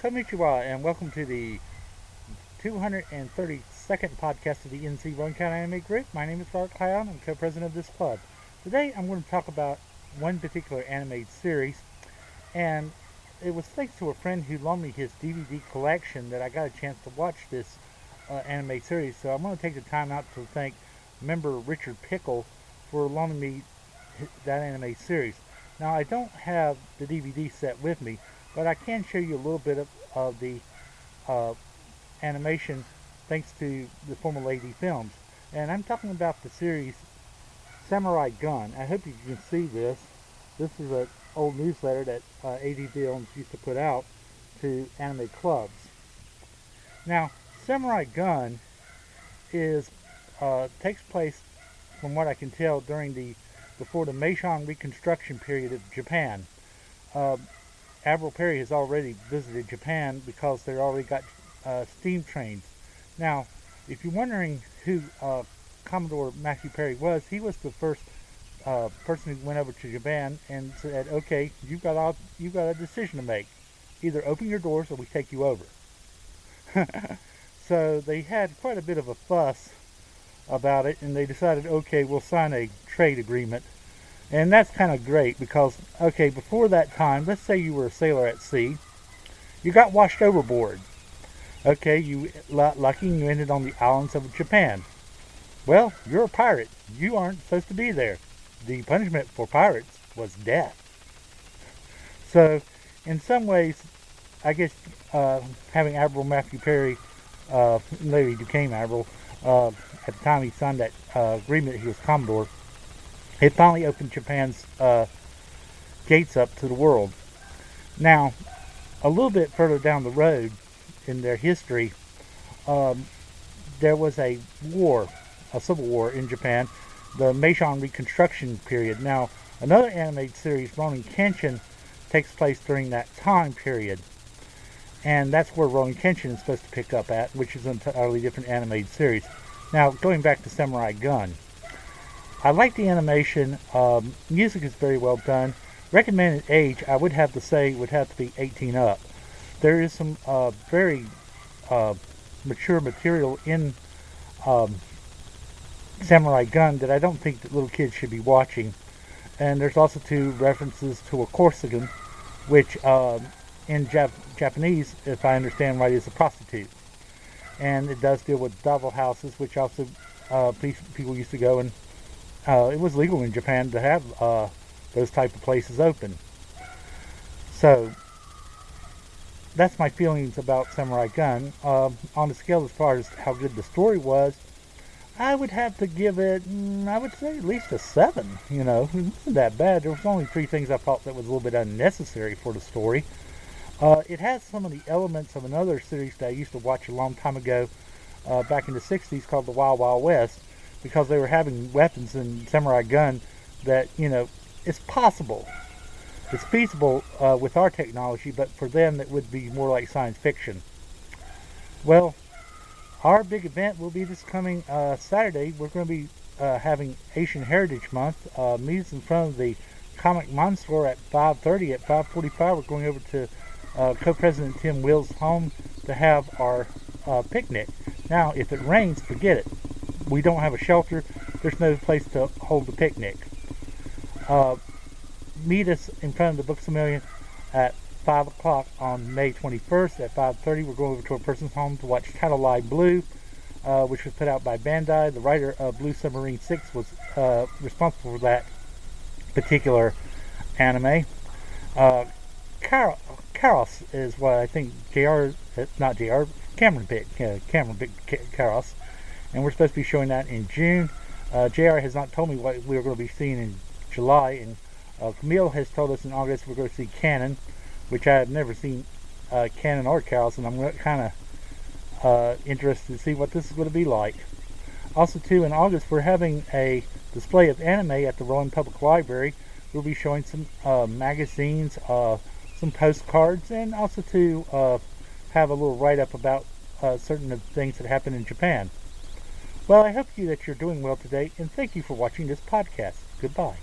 Konnichiwa, and welcome to the 232nd podcast of the NC Rowan Anime Group. My name is Robert Clown. I'm co-president of this club. Today I'm going to talk about one particular animated series, and it was thanks to a friend who loaned me his DVD collection that I got a chance to watch this anime series. So I'm going to take the time out to thank member Richard Pickle for loaning me that anime series. Now, I don't have the DVD set with me, but I can show you a little bit of the animation thanks to the former AD Films. And I'm talking about the series Samurai Gun. I hope you can see this. This is an old newsletter that AD Films used to put out to anime clubs. Now, Samurai Gun takes place, from what I can tell, before the Meishan Reconstruction period of Japan. Admiral Perry has already visited Japan because they already got steam trains. Now, if you're wondering who Commodore Matthew Perry was, he was the first person who went over to Japan and said, "Okay, you've got a decision to make. Either open your doors or we take you over." So they had quite a bit of a fuss about it, and they decided, okay, we'll sign a trade agreement. And that's kind of great because, okay, before that time, let's say you were a sailor at sea, you got washed overboard. Okay, you lucky and you ended on the islands of Japan. Well, you're a pirate. You aren't supposed to be there. The punishment for pirates was death. So, in some ways, I guess having Admiral Matthew Perry, later he became Admiral, at the time he signed that agreement, he was Commodore, it finally opened Japan's gates up to the world. Now, a little bit further down the road in their history, there was a civil war in Japan, the Meishan Reconstruction period. Now, another animated series, Rowan Kenshin, takes place during that time period. And that's where Rowan Kenshin is supposed to pick up at, which is an entirely different animated series. Now, going back to Samurai Gun. I like the animation. Music is very well done. Recommended age, I would have to say, would have to be 18 up. There is some very mature material in Samurai Gun that I don't think that little kids should be watching. And there's also two references to a Corsican, which in Japanese, if I understand right, is a prostitute. And it does deal with double houses, which also people used to go, and it was legal in Japan to have those type of places open. So that's my feelings about Samurai Gun. On the scale as far as how good the story was, I would have to give it, I would say at least a 7. You know, it wasn't that bad. There was only 3 things I thought that was a little bit unnecessary for the story. It has some of the elements of another series that I used to watch a long time ago, back in the 60s, called the Wild Wild West, because they were having weapons in Samurai Gun that, you know, it's possible. It's feasible with our technology, but for them it would be more like science fiction. Well, our big event will be this coming Saturday. We're going to be having Asian Heritage Month. Meet us in front of the Comic Mon store at 5:30. At 5:45, we're going over to Co-President Tim Will's home to have our picnic. Now, if it rains, forget it. We don't have a shelter. There's no place to hold the picnic. Meet us in front of the Books A Million at 5 o'clock on May 21st. At 5:30, we're going over to a person's home to watch Catalyze Blue, which was put out by Bandai. The writer of Blue Submarine 6 was responsible for that particular anime. Karos is what I think Cameron picked. Cameron picked Karos. And we're supposed to be showing that in June. JR has not told me what we're going to be seeing in July. And Camille has told us in August we're going to see Canon, which I have never seen Canon or Karos, and I'm kind of interested to see what this is going to be like. Also, too, in August, we're having a display of anime at the Rowan Public Library. We'll be showing some magazines, some postcards, and also to have a little write-up about certain things that happen in Japan. Well, I hope that you're doing well today, and thank you for watching this podcast. Goodbye.